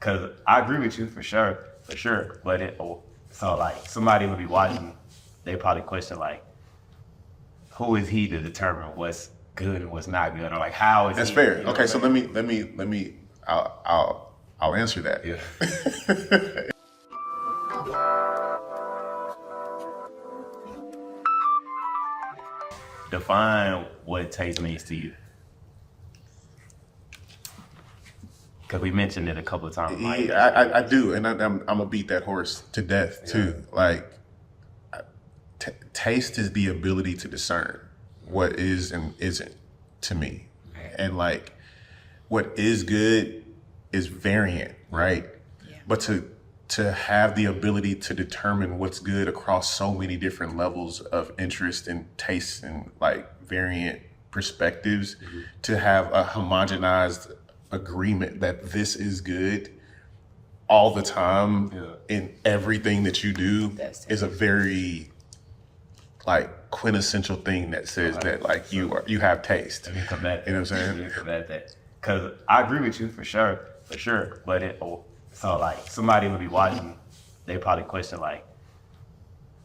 Cause I agree with you for sure. But so like somebody would be watching, they probably question like, who is he to determine what's good and what's not good, or like how is That's he? fair. You know Okay, what so I mean? let me. I'll answer that. Yeah. Define what taste means to you. Because we mentioned it a couple of times. Yeah, I do, and I'm gonna beat that horse to death too. Like, taste is the ability to discern what is and isn't to me, and like, what is good is variant, right? Yeah. But to have the ability to determine what's good across so many different levels of interest and taste and like variant perspectives, to have a homogenized agreement that this is good all the time in everything that you do is a very like quintessential thing that says that like you have taste. Let me combat that. You know what I'm saying? Let me combat that. Because I agree with you for sure. But so like somebody would be watching, they probably question like,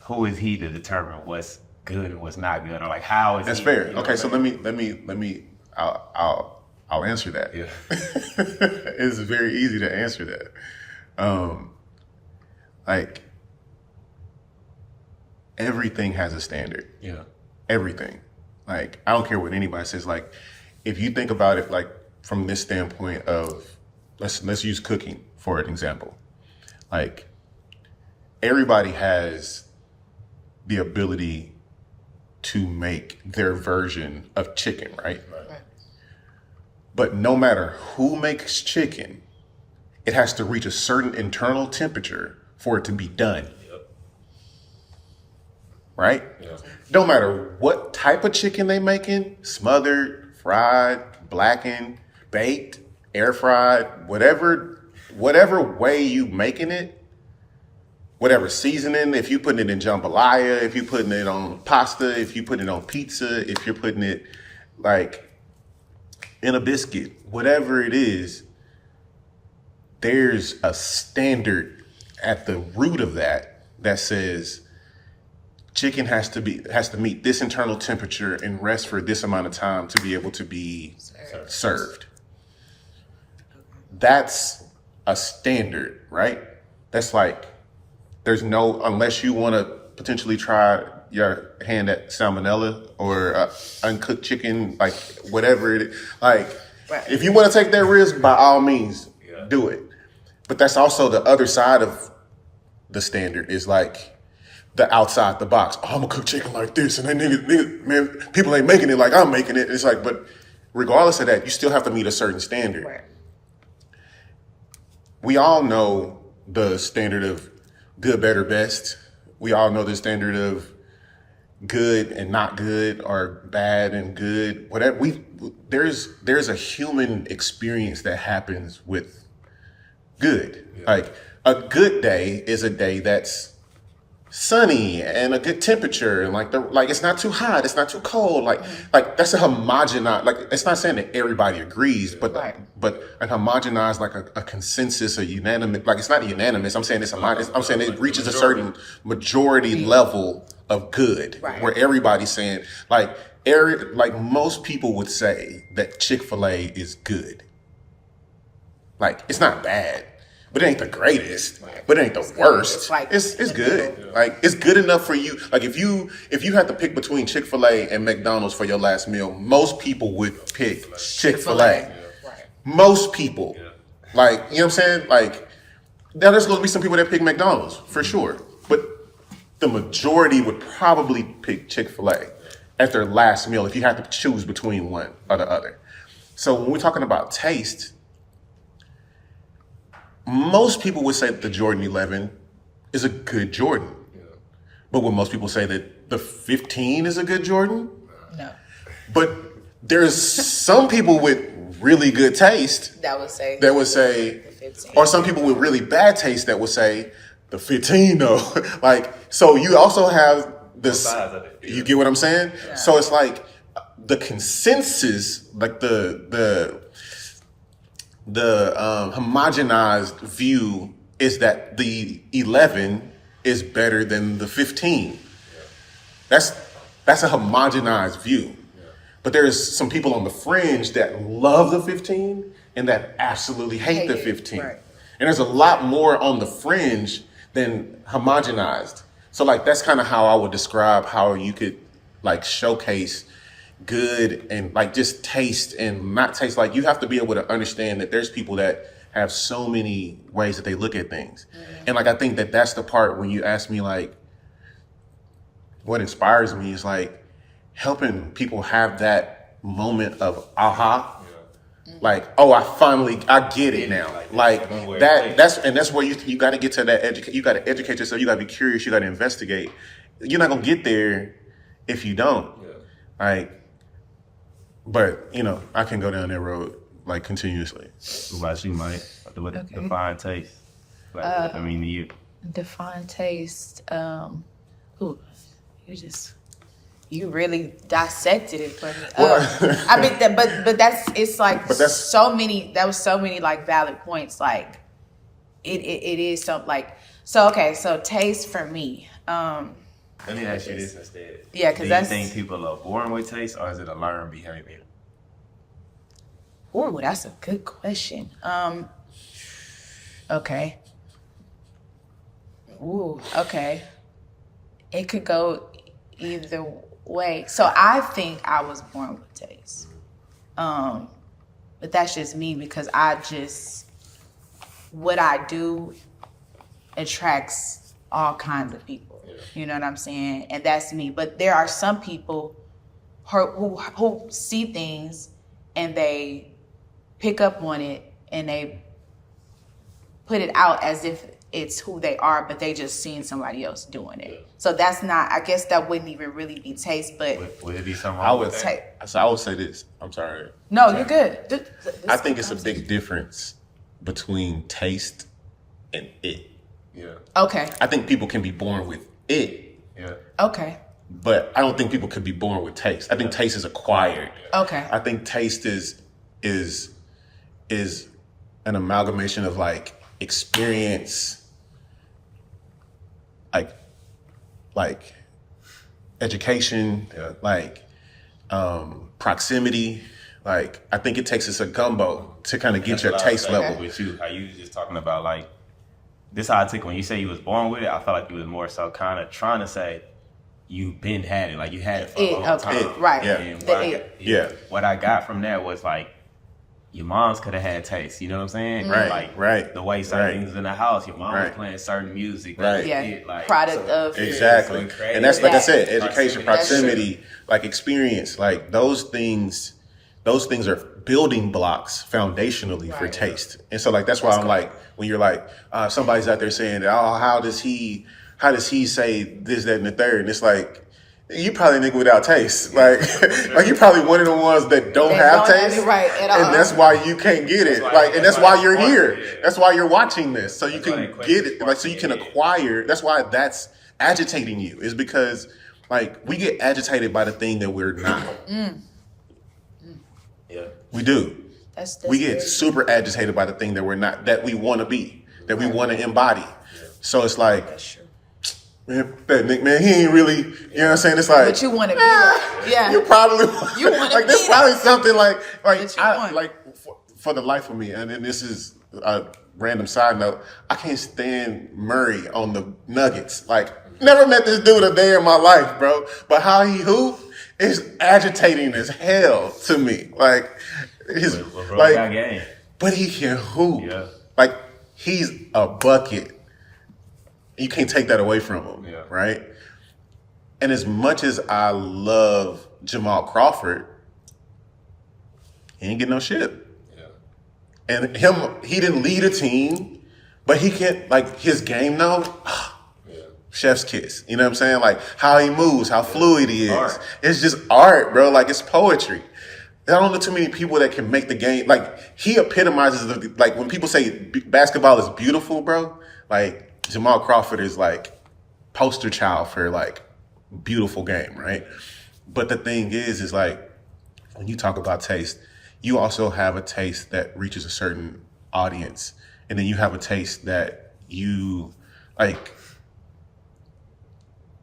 who is he to determine what's good and what's not good, or like how is That's he? fair. You know Okay, what so I mean? let me I'll answer that. Yeah. It's very easy to answer that. Like, everything has a standard. Yeah. Everything. Like, I don't care what anybody says. Like, if you think about it, like from this standpoint of let's use cooking for an example. Like, everybody has the ability to make their version of chicken, right? Right. But no matter who makes chicken, it has to reach a certain internal temperature for it to be done. Yep. Right? Yeah. No matter what type of chicken they making, smothered, fried, blackened, baked, air fried, whatever way you making it, whatever seasoning, if you putting it in jambalaya, if you putting it on pasta, if you putting it on pizza, if you're putting it like in a biscuit, whatever it is, there's a standard at the root of that says chicken has to meet this internal temperature and rest for this amount of time to be able to be served. That's a standard, right? That's like, there's no, unless you want to potentially try your hand at salmonella or uncooked chicken, like whatever it is. Like, Right. if you want to take that risk, by all means, Yeah. do it. But that's also the other side of the standard is like the outside the box. Oh, I'm gonna cook chicken like this, and then niggas, man, people ain't making it like I'm making it. It's like, but regardless of that, you still have to meet a certain standard. Right. We all know the standard of good, better, best. We all know the standard of good and not good, or bad and good. Whatever. There's a human experience that happens with good. Yeah. Like, a good day is a day that's sunny and a good temperature, and like it's not too hot, it's not too cold. Like that's a homogenized. Like, it's not saying that everybody agrees, but Right. but a homogenized, like a consensus, a unanimous. Like, it's not unanimous. I'm saying I'm saying it reaches a certain majority level of good, Right. where everybody's saying like most people would say that Chick-fil-A is good. Like, it's not bad, but it ain't the greatest, but it ain't the worst. It's like It's in the good. middle. Like, it's good enough for you. Like, if you had to pick between Chick-fil-A and McDonald's for your last meal, most people would pick Chick-fil-A. Right. Most people. Like, you know what I'm saying? Like, now there's going to be some people that pick McDonald's for sure, but the majority would probably pick Chick-fil-A as their last meal if you had to choose between one or the other. So when we're talking about taste, most people would say that the Jordan 11 is a good Jordan. Yeah. But would most people say that the 15 is a good Jordan? No. But there's some people with really good taste That would say. the 15. or some people with really bad taste that would say the 15 though. Like, so you also have this, sides of it. you get what I'm saying? Yeah. So it's like the consensus, like the homogenized view is that the 11 is better than the 15. That's a homogenized view. But there's some people on the fringe that love the 15 and that absolutely hate the 15. Right. And there's a lot more on the fringe than homogenized. So like that's kind of how I would describe how you could like showcase good and like just taste and not taste. Like you have to be able to understand that there's people that have so many ways that they look at things. And like I think that that's the part when you ask me like what inspires me is like helping people have that moment of aha. Like, oh, I get it now. Like that's where you got to get to that you got to educate yourself. You got to be curious. You got to investigate. You're not gonna get there if you don't. Like, but you know, I can go down that road like continuously. What about you, Mike? What Okay. define taste? Like, I mean, to you. Define taste. You really dissected it for me. I mean, but that's so many. That was so many like valid points. Like, it is something like so. Okay, so taste for me. Let me ask you this instead. Yeah, Do because you think people are born with taste, or is it a learned behavior? Ooh, that's a good question. Okay. Ooh, okay. It could go either way. So I think I was born with taste. But that's just me because what I do attracts all kinds of people. You know what I'm saying? And that's me. But there are some people who see things and they pick up on it and they put it out as if it's who they are, but they just seen somebody else doing it. So that's not, I guess that wouldn't even really be taste, but Would it be something wrong with that? I would say this. I'm sorry. no, you're good. I think it's a big difference between taste and it. Yeah. Okay. I think people can be born with it, Yeah. Okay. but I don't think people could be born with taste. I think taste is acquired. Okay. I think taste is an amalgamation of like experience, like education, like proximity. Like I think it takes us a gumbo to kind of get your taste level. With you, how you was just talking about like this, how I took when you say you was born with it. I felt like you was more so kind of trying to say you been had it, like you had it for a long time. Right. Yeah. And what I got from that was like your moms could have had taste. You know what I'm saying? Like the way certain things in the house, your mom was playing certain music. Right. Yeah. Like, Product of Exactly. So And that's like I said, education, proximity. proximity, like experience, like those things are building blocks foundationally for taste. And so like that's why I'm like, when you're like, somebody's out there saying, oh, how does he say this, that, and the third? And it's like, you probably nigga without taste. Like you probably one of the ones that don't have taste. Right at all. And that's why you can't get it. And that's why you're here. That's why you're watching this. So you can get it. Like so you can acquire. That's why that's agitating you. Is because like we get agitated by the thing that we're not. Yeah. We do. That's We get super agitated by the thing that we're not, that we want to be, that we want to embody. So it's like, That's true. man, that Nick, man, he ain't really, you know what I'm saying? It's like, But you want to be like, yeah. you probably, You wanna like, this be probably something like That you I, want. like for the life of me, and this is a random side note, I can't stand Murray on the Nuggets. Like, never met this dude a day in my life, bro. But how he hoop is agitating as hell to me. Like, his, That game. but he can hoop. Yeah. Like, he's a bucket. You can't take that away from him, right? And as much as I love Jamal Crawford, he ain't get no shit. Yeah. And he didn't lead a team, but he can, like, his game though, chef's kiss. You know what I'm saying? Like, how he moves, how fluid he is. Art. It's just art, bro. Like, it's poetry. I don't know too many people that can make the game. Like, he epitomizes like, when people say basketball is beautiful, bro, like, Jamal Crawford is like poster child for like beautiful game, right? But the thing is like when you talk about taste, you also have a taste that reaches a certain audience, and then you have a taste that you like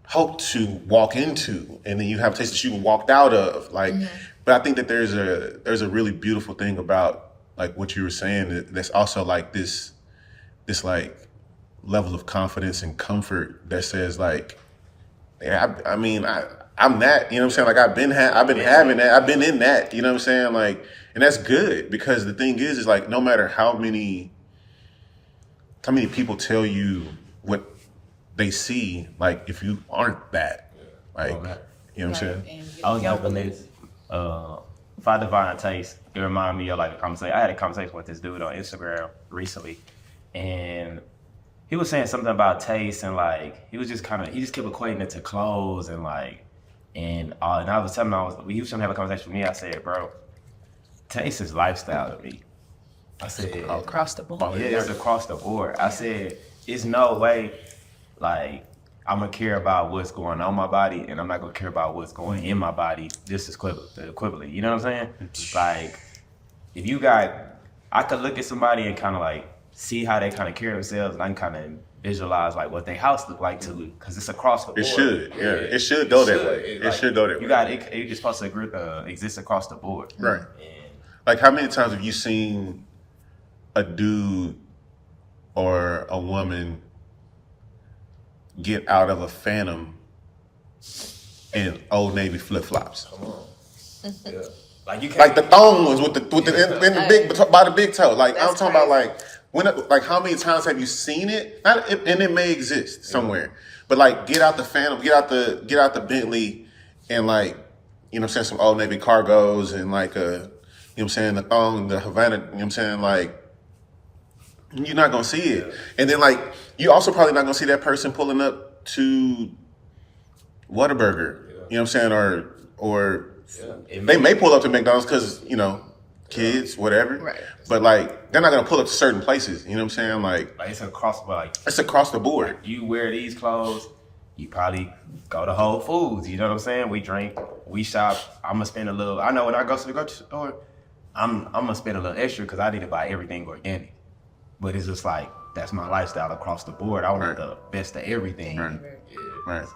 hope to walk into, and then you have a taste that you walked out of. Like, but I think that there's a really beautiful thing about like what you were saying. That's also like this like level of confidence and comfort that says like, yeah, I mean, I'm that, you know what I'm saying? Like I've been having that, I've been in that, you know what I'm saying? Like, and that's good, because the thing is like, no matter how many people tell you what they see, like if you aren't that, like, you know what I'm saying? I was having this Five Divine Taste. It reminded me of like a conversation. I had a conversation with this dude on Instagram recently, and he was saying something about taste, and like he just kept equating it to clothes and like, and I was telling him, he was trying to have a conversation with me. I said, bro, taste is lifestyle to me. I said across the board. Yeah, it's across the board. I said, it's no way like I'm gonna care about what's going on my body, and I'm not gonna care about what's going in my body. This is equivalent. You know what I'm saying? Like, if you I could look at somebody and kind of like see how they kind of carry themselves, and I can kind of visualize like what their house look like too, because it's across the board. It should, yeah. It should go that way. It should go that way. It's supposed to exist across the board. Right. And like, how many times have you seen a dude or a woman get out of a Phantom in Old Navy flip flops? Come on. Yeah. Like you can't, like the thong ones with the in the big by the big toe. Like I'm talking about like how many times have you seen it? And it may exist somewhere, but like get out the Phantom, get out the Bentley, and like, you know what I'm saying, some Old Navy cargos and like you know what I'm saying, the thong, the Havana, you know what I'm saying, like you're not gonna see it. And then like you also probably not gonna see that person pulling up to Whataburger, you know what I'm saying, or they may pull up to McDonald's because, you know, kids, whatever. Right. But like they're not gonna pull up to certain places. You know what I'm saying? Like it's across the board. You wear these clothes, you probably go to Whole Foods. You know what I'm saying? We drink, we shop. I'm gonna spend a little. I know when I go to the grocery store, I'm gonna spend a little extra because I need to buy everything organic. But it's just like that's my lifestyle across the board. I want the best of everything. Right.